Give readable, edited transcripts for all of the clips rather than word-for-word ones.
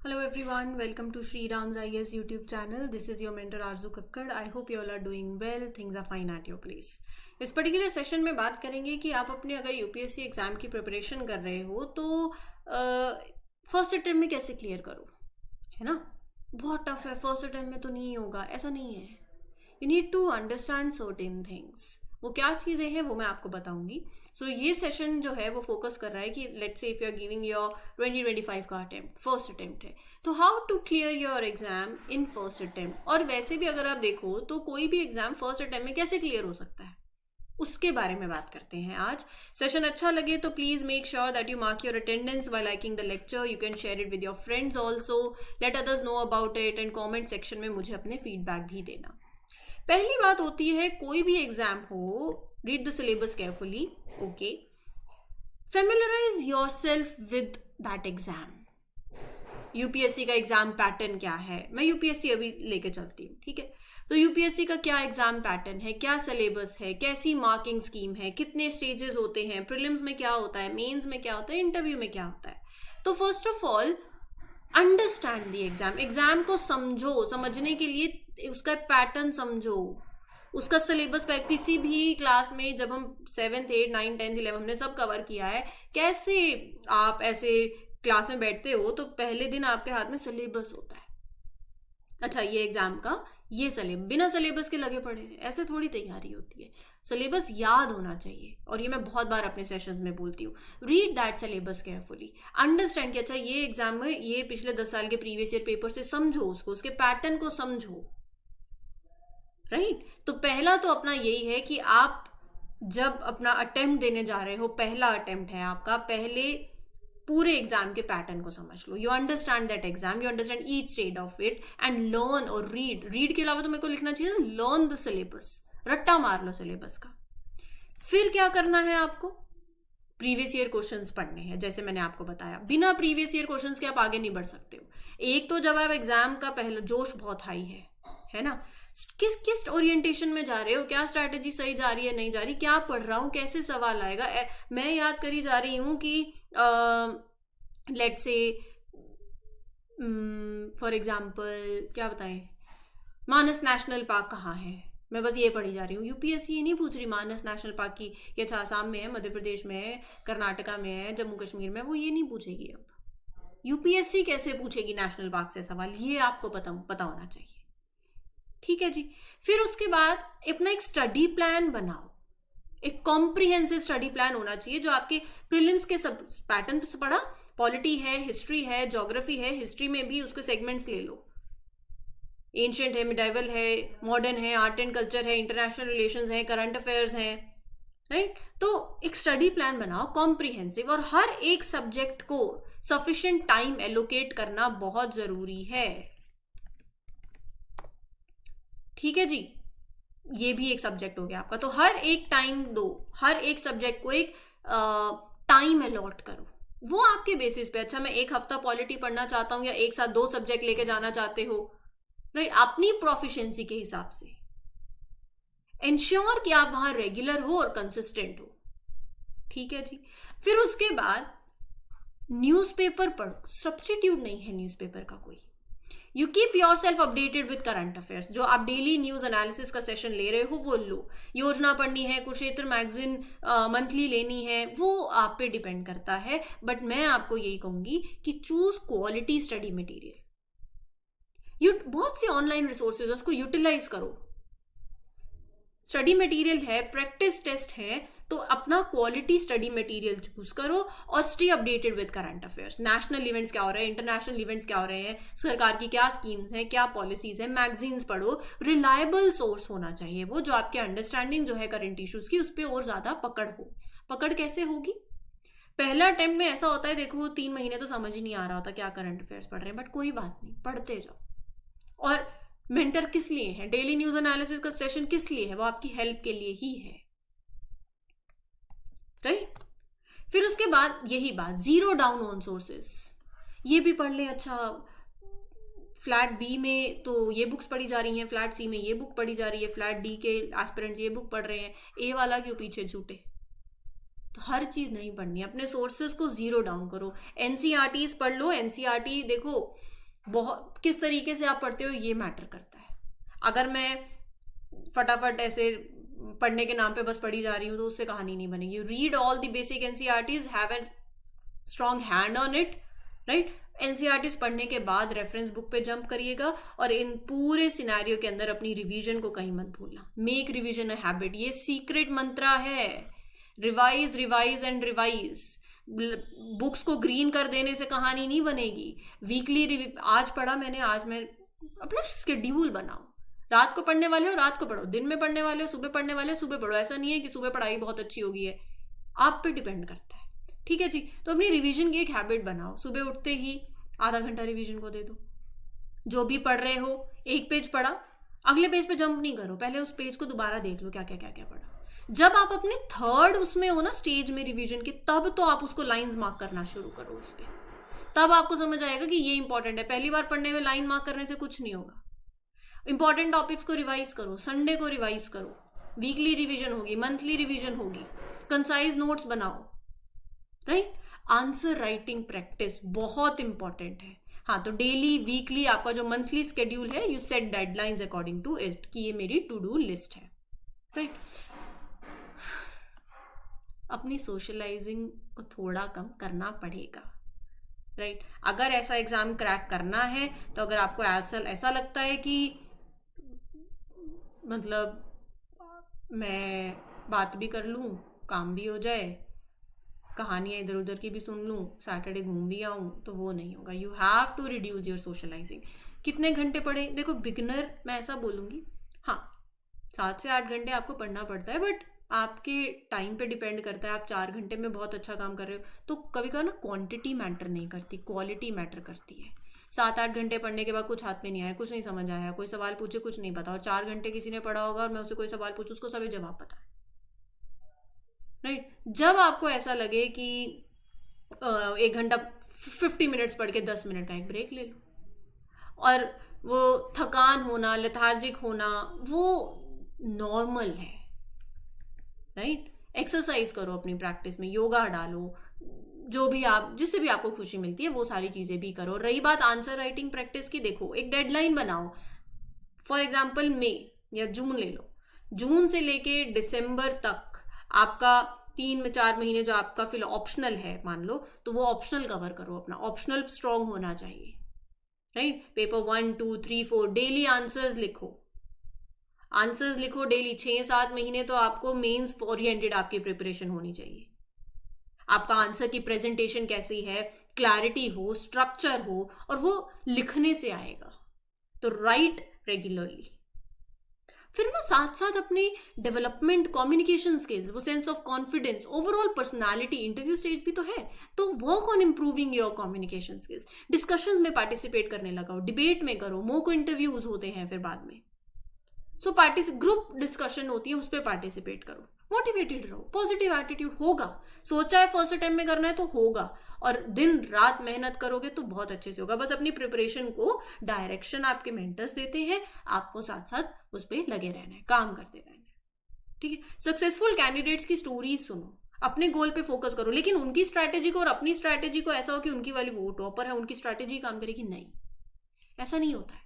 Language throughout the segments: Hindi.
Hello everyone, welcome to Sri Ram's IAS YouTube channel. This is your mentor Arzu Kakkad. I hope you all are doing well. Things are fine at your place. इस पर्टिकुलर सेशन में बात करेंगे कि आप अपने अगर यूपीएससी एग्जाम की प्रिपरेशन कर रहे हो तो फर्स्ट अटेम्प्ट में कैसे क्लियर करो, है ना। बहुत टफ है, फर्स्ट अटेम्प्ट में तो नहीं होगा, ऐसा नहीं है। You need to understand certain things. वो क्या चीज़ें हैं वो मैं आपको बताऊंगी। सो ये सेशन जो है वो फोकस कर रहा है कि let's say if you are giving your 2025 का अटेम्प्ट, फर्स्ट अटेम्प्ट है, तो how to clear your exam in first attempt. और वैसे भी अगर आप देखो तो कोई भी एग्जाम फर्स्ट अटेम्प्ट में कैसे क्लियर हो सकता है, उसके बारे में बात करते हैं आज। सेशन अच्छा लगे तो please make sure that you mark your attendance bye liking the lecture. You can share it with your friends also, let others know about it and comment section में मुझे अपने फीडबैक भी देना। पहली बात होती है, कोई भी एग्जाम हो, read the syllabus carefully, okay. Familiarise yourself with that exam. UPSC का एग्जाम पैटर्न क्या है, मैं यूपीएससी अभी लेके चलती हूँ, ठीक है। तो यूपीएससी का क्या एग्जाम पैटर्न है, क्या सिलेबस है, कैसी मार्किंग स्कीम है, कितने स्टेजेस होते हैं, प्रीलिम्स में क्या होता है, मेंस में क्या होता है, इंटरव्यू में क्या होता है। तो first of all understand the exam. Exam को समझो, समझने के लिए उसका पैटर्न समझो, उसका सिलेबस पे। किसी भी क्लास में जब हम 7th 8th 9th 10th 11th हमने सब कवर किया है, कैसे आप ऐसे क्लास में बैठते हो तो पहले दिन आपके हाथ में सिलेबस होता है। अच्छा, ये एग्जाम का ये सिलेबस, बिना सिलेबस के लगे पड़े हैं, ऐसे थोड़ी तैयारी होती है। सिलेबस याद होना चाहिए, और ये मैं बहुत बार अपने सेशंस में बोलती हूँ। Read that syllabus carefully, understand कि अच्छा ये एग्जाम में ये पिछले 10 साल के प्रीवियस ईयर पेपर से समझो, उसको, उसके पैटर्न को समझो, राइट। तो पहला तो अपना यही है कि आप जब अपना अटेम्प्ट देने जा रहे हो, पहला अटेम्प्ट है आपका, पहले पूरे एग्जाम के पैटर्न को समझ लो। You understand that exam, you understand each stage of it and learn और रीड के अलावा तो मेरे को लिखना चाहिए लर्न द सिलेबस, रट्टा मार लो सिलेबस का। फिर क्या करना है आपको, प्रीवियस ईयर क्वेश्चंस पढ़ने हैं। जैसे मैंने आपको बताया, बिना प्रीवियस ईयर क्वेश्चंस के आप आगे नहीं बढ़ सकते हो। एक तो जब आप एग्जाम का पहला जोश बहुत हाई है ना, किस ओरिएंटेशन में जा रहे हो, क्या स्ट्रैटेजी सही जा रही है, नहीं जा रही, क्या पढ़ रहा हूँ, कैसे सवाल आएगा। मैं याद करी जा रही हूँ कि लेट्स से फॉर एग्जांपल क्या बताएं, मानस नेशनल पार्क कहाँ है, मैं बस ये पढ़ी जा रही हूँ। यूपीएससी ये नहीं पूछ रही मानस नेशनल पार्क की, ये अच्छा आसाम में है, मध्य प्रदेश में है, कर्नाटका में है, जम्मू कश्मीर में, वो ये नहीं पूछेगी। अब यूपीएससी कैसे पूछेगी नेशनल पार्क से सवाल, ये आपको पता होना चाहिए, ठीक है जी। फिर उसके बाद अपना एक स्टडी प्लान बनाओ, एक कॉम्प्रिहेंसिव स्टडी प्लान होना चाहिए जो आपके प्रीलिम्स के सब पैटर्न से पढ़ा। पॉलिटी है, हिस्ट्री है, ज्योग्राफी है, हिस्ट्री में भी उसके सेगमेंट्स ले लो, एंशिएंट है, मिडाइवल है, मॉडर्न है, आर्ट एंड कल्चर है, इंटरनेशनल रिलेशंस है, करंट अफेयर्स हैं, राइट। तो एक स्टडी प्लान बनाओ कॉम्प्रिहेंसिव, और हर एक सब्जेक्ट को सफिशिएंट टाइम एलोकेट करना बहुत जरूरी है, ठीक है जी। ये भी एक सब्जेक्ट हो गया आपका, तो हर एक टाइम दो, हर एक सब्जेक्ट को एक टाइम अलॉट करो, वो आपके बेसिस पे। अच्छा, मैं एक हफ्ता पॉलिटी पढ़ना चाहता हूँ या एक साथ 2 सब्जेक्ट लेके जाना चाहते हो, राइट, अपनी प्रोफिशिएंसी के हिसाब से इंश्योर कि आप वहां रेगुलर हो और कंसिस्टेंट हो, ठीक है जी। फिर उसके बाद न्यूज़पेपर पढ़ो, सब्स्टिट्यूट नहीं है न्यूज़पेपर का कोई। You keep your self updated with current affairs, जो आप डेली न्यूज एनालिसिस का सेशन ले रहे हो वो लो। योजना पढ़नी है, कुरुक्षेत्र मैगजीन मंथली लेनी है, वो आप पे डिपेंड करता है, बट मैं आपको यही कहूंगी कि चूज क्वालिटी स्टडी मटेरियल। बहुत सी ऑनलाइन रिसोर्सेज, उसको यूटिलाइज करो। स्टडी मटेरियल है, प्रैक्टिस टेस्ट है, तो अपना क्वालिटी स्टडी मटेरियल चूज करो और stay updated with current affairs. National events क्या हो रहे हैं, इंटरनेशनल इवेंट्स क्या हो रहे हैं, सरकार की क्या स्कीम्स हैं, क्या पॉलिसीज हैं, मैगजीन्स पढ़ो। रिलायबल सोर्स होना चाहिए वो, जो आपके अंडरस्टैंडिंग जो है करंट इश्यूज की, उस पर और ज्यादा पकड़ हो। पकड़ कैसे होगी, पहला अटेम्प्ट में ऐसा होता है, देखो 3 महीने तो समझ ही नहीं आ रहा होता क्या करंट अफेयर्स पढ़ रहे हैं, बट कोई बात नहीं, पढ़ते जाओ। और मेंटर किस लिए है, डेली न्यूज एनालिसिस का सेशन किस लिए है, वो आपकी हेल्प के लिए ही है, राइट। फिर उसके बाद यही बात, जीरो डाउन ऑन सोर्सेस, ये भी पढ़ लें। अच्छा, फ्लैट बी में तो ये बुक्स पढ़ी जा रही हैं, फ्लैट सी में ये बुक पढ़ी जा रही है, फ्लैट डी के एस्पिरेंट्स ये बुक पढ़ रहे हैं, ए वाला क्यों पीछे छूटे। तो हर चीज नहीं पढ़नी, अपने सोर्सेस को जीरो डाउन करो। एनसीईआरटीज पढ़ लो, एनसीईआरटी देखो, बहुत किस तरीके से आप पढ़ते हो ये मैटर करता है। अगर मैं फटाफट ऐसे पढ़ने के नाम पे बस पढ़ी जा रही हूँ तो उससे कहानी नहीं बनेगी। Read all the basic NCERTs, have a strong hand on it, right. NCERTs पढ़ने के बाद रेफरेंस बुक पे जंप करिएगा और इन पूरे सिनेरियो के अंदर अपनी रिवीजन को कहीं मत भूलना। मेक रिवीजन अ हैबिट, ये सीक्रेट मंत्रा है। Revise revise and revise. Books को ग्रीन कर देने से कहानी नहीं बनेगी। वीकली आज पढ़ा मैंने, आज मैं अपना शेड्यूल बनाओ। रात को पढ़ने वाले हो रात को पढ़ो, दिन में पढ़ने वाले हो सुबह पढ़ने वाले हो सुबह पढ़ो। ऐसा नहीं है कि सुबह पढ़ाई बहुत अच्छी होगी है, आप पे डिपेंड करता है, ठीक है जी। तो अपनी रिवीजन की एक हैबिट बनाओ। सुबह उठते ही आधा घंटा रिवीजन को दे दो। जो भी पढ़ रहे हो, एक पेज पढ़ा, अगले पेज पे जंप नहीं करो, पहले उस पेज को दोबारा देख लो क्या क्या क्या क्या पढ़ा। जब आप अपने थर्ड उसमें हो ना स्टेज में रिवीजन के, तब तो आप उसको लाइंस मार्क करना शुरू करो उस पर। तब आपको समझ आएगा कि ये इंपॉर्टेंट है। पहली बार पढ़ने में लाइन मार्क करने से कुछ नहीं होगा। इंपॉर्टेंट टॉपिक्स को रिवाइज करो, संडे को रिवाइज करो, वीकली रिवीजन होगी, मंथली रिवीजन होगी, कंसाइज नोट्स बनाओ, राइट। आंसर राइटिंग प्रैक्टिस बहुत इंपॉर्टेंट है। हाँ, तो डेली वीकली आपका जो मंथली स्केड्यूल है, you set deadlines according to it कि ये मेरी टू डू लिस्ट है, राइट। अपनी सोशलाइजिंग को थोड़ा कम करना पड़ेगा, राइट। अगर ऐसा एग्जाम क्रैक करना है तो अगर आपको ऐसा लगता है कि मतलब मैं बात भी कर लूँ, काम भी हो जाए, कहानियाँ इधर उधर की भी सुन लूँ, सैटरडे घूम भी आऊँ, तो वो नहीं होगा। You have to reduce your socialising. कितने घंटे पढ़े? देखो बिगिनर मैं ऐसा बोलूँगी, हाँ 7 से 8 घंटे आपको पढ़ना पड़ता है, बट आपके टाइम पे डिपेंड करता है। आप 4 घंटे में बहुत अच्छा काम कर रहे हो तो कभी कभी ना क्वांटिटी मैटर नहीं करती, क्वालिटी मैटर करती है। 7-8 घंटे पढ़ने के बाद कुछ हाथ में नहीं आया, कुछ नहीं समझ आया, कोई सवाल पूछे कुछ नहीं पता, और 4 घंटे किसी ने पढ़ा होगा और मैं उससे कोई सवाल पूछूँ उसको सभी जवाब पता है, राइट। जब आपको ऐसा लगे कि 1 घंटा 50 मिनट्स पढ़ के 10 मिनट का एक ब्रेक ले लो। और वो थकान होना, लेथार्जिक होना, वो नॉर्मल है, राइट। एक्सरसाइज करो अपनी प्रैक्टिस में, योगा डालो, जो भी आप जिससे भी आपको खुशी मिलती है वो सारी चीज़ें भी करो। रही बात आंसर राइटिंग प्रैक्टिस की, देखो एक डेडलाइन बनाओ। फॉर एग्जाम्पल मई या जून ले लो, जून से लेके दिसंबर तक आपका 3-4 महीने जो आपका फिर ऑप्शनल है मान लो, तो वो ऑप्शनल कवर करो। अपना ऑप्शनल स्ट्रॉन्ग होना चाहिए, राइट। पेपर 1, 2, 3, 4 डेली आंसर्स लिखो, आंसर्स लिखो डेली। 6-7 महीने तो आपको मेंस ओरिएंटेड आपकी प्रिपरेशन होनी चाहिए। आपका आंसर की प्रेजेंटेशन कैसी है, क्लैरिटी हो, स्ट्रक्चर हो, और वो लिखने से आएगा। तो राइट रेगुलरली। फिर ना साथ साथ अपने डेवलपमेंट, कम्युनिकेशन स्किल्स, वो sense of confidence, overall personality, interview stage भी तो है, तो work on improving your communication skills. Discussions में पार्टिसिपेट करने लगाओ, डिबेट में करो, मॉक इंटरव्यूज होते हैं फिर बाद में, सो ग्रुप डिस्कशन होती है, उस पर पार्टिसिपेट करो, मोटिवेटेड रहो, पॉजिटिव एटीट्यूड होगा। सोचा है फर्स्ट अटेम्प्ट में करना है तो होगा, और दिन रात मेहनत करोगे तो बहुत अच्छे से होगा। बस अपनी प्रिपरेशन को डायरेक्शन आपके मेंटर्स देते हैं, आपको साथ साथ उस पर लगे रहना है, काम करते रहना है, ठीक है। सक्सेसफुल कैंडिडेट्स की स्टोरीज सुनो, अपने गोल पे फोकस करो, लेकिन उनकी स्ट्रैटेजी को और अपनी स्ट्रैटेजी को ऐसा हो कि उनकी वाली वो टॉपर है, उनकी स्ट्रैटेजी काम करेगी, नहीं, ऐसा नहीं होता है।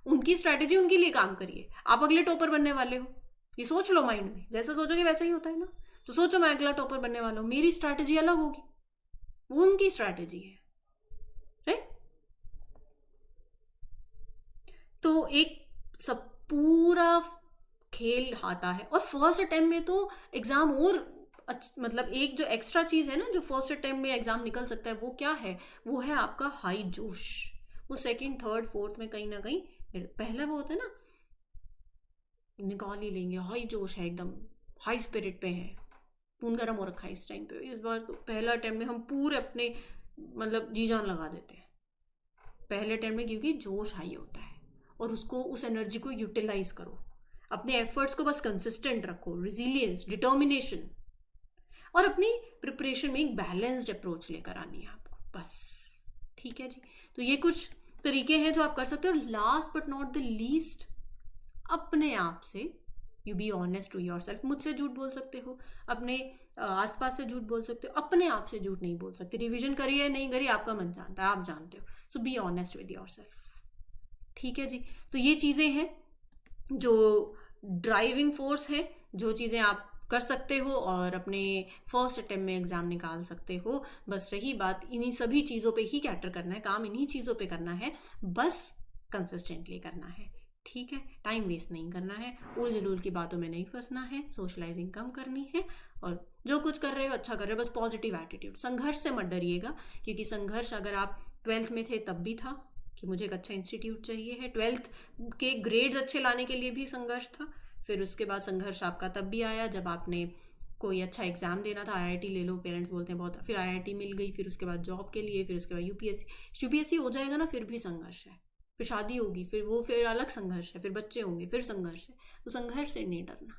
उनकी स्ट्रैटेजी उनके लिए काम करिए, आप अगले टॉपर बनने वाले हो, ये सोच लो माइंड में, जैसा सोचोगे वैसा ही होता है ना। तो सोचो मैं अगला टॉपर बनने वाला हूं, मेरी स्ट्रैटेजी अलग होगी, वो उनकी स्ट्रैटेजी है, राइट। तो एक सब पूरा खेल आता है, और फर्स्ट अटेम्प्ट में तो एग्जाम और मतलब एक जो एक्स्ट्रा चीज है ना जो फर्स्ट अटेम्प्ट में एग्जाम निकल सकता है, वो क्या है, वो है आपका हाई जोश। वो सेकंड, थर्ड, फोर्थ में कहीं ना कहीं, पहला वो होता है ना निकाल ही लेंगे, हाई जोश है, एकदम हाई स्पिरिट पे है, खून गर्म हो रखा है इस टाइम पे। इस बार तो पहला अटेम्प्ट में हम पूरे अपने मतलब जी जान लगा देते हैं पहले अटेम्प्ट में, क्योंकि जोश हाई होता है, और उसको, उस एनर्जी को यूटिलाइज करो, अपने एफर्ट्स को बस कंसिस्टेंट रखो, रिजिलियंस, डिटर्मिनेशन, और अपनी प्रिपरेशन में एक बैलेंस्ड अप्रोच लेकर आनी है आपको, बस, ठीक है जी। तो ये कुछ तरीके हैं जो आप कर सकते हो। Last but not the least, अपने आप से you be honest to yourself. मुझसे झूठ बोल सकते हो, अपने आसपास से झूठ बोल सकते हो, अपने आप से झूठ नहीं बोल सकते। रिवीजन करिए नहीं करिए आपका मन जानता है, आप जानते हो, so be honest with yourself. ठीक है जी। तो ये चीज़ें हैं जो ड्राइविंग फोर्स है, जो चीज़ें आप कर सकते हो और अपने फर्स्ट अटेम्प्ट में एग्ज़ाम निकाल सकते हो। बस रही बात, इन्हीं सभी चीज़ों पे ही कैटर करना है, काम इन्हीं चीज़ों पे करना है, बस कंसिस्टेंटली करना है। ठीक है, टाइम वेस्ट नहीं करना है, उल जलूल की बातों में नहीं फंसना है, सोशलाइजिंग कम करनी है, और जो कुछ कर रहे हो अच्छा कर रहे हो, बस पॉजिटिव एटीट्यूड। संघर्ष से मत डरिएगा, क्योंकि संघर्ष अगर आप 12th में थे तब भी था कि मुझे एक अच्छा इंस्टीट्यूट चाहिए है, 12th के ग्रेड्स अच्छे लाने के लिए भी संघर्ष था, फिर उसके बाद संघर्ष आपका तब भी आया जब आपने कोई अच्छा एग्जाम देना था, आईआईटी ले लो, पेरेंट्स बोलते हैं बहुत, फिर आईआईटी मिल गई, फिर उसके बाद जॉब के लिए, फिर उसके बाद यूपीएससी हो जाएगा ना, फिर भी संघर्ष है, फिर शादी होगी, फिर वो, फिर अलग संघर्ष है, फिर बच्चे होंगे, फिर संघर्ष है। तो संघर्ष से नहीं डरना।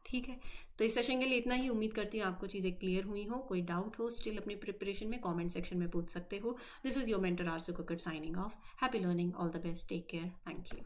ठीक है, तो इस सेशन के लिए इतना ही। उम्मीद करती हूँ आपको चीज़ें क्लियर हुई हो। कोई डाउट हो स्टिल अपनी प्रिपरेशन में, कमेंट सेक्शन में पूछ सकते हो। This is your mentor Aarzoo Kakkar signing off. Happy learning, all the best, take care, thank you.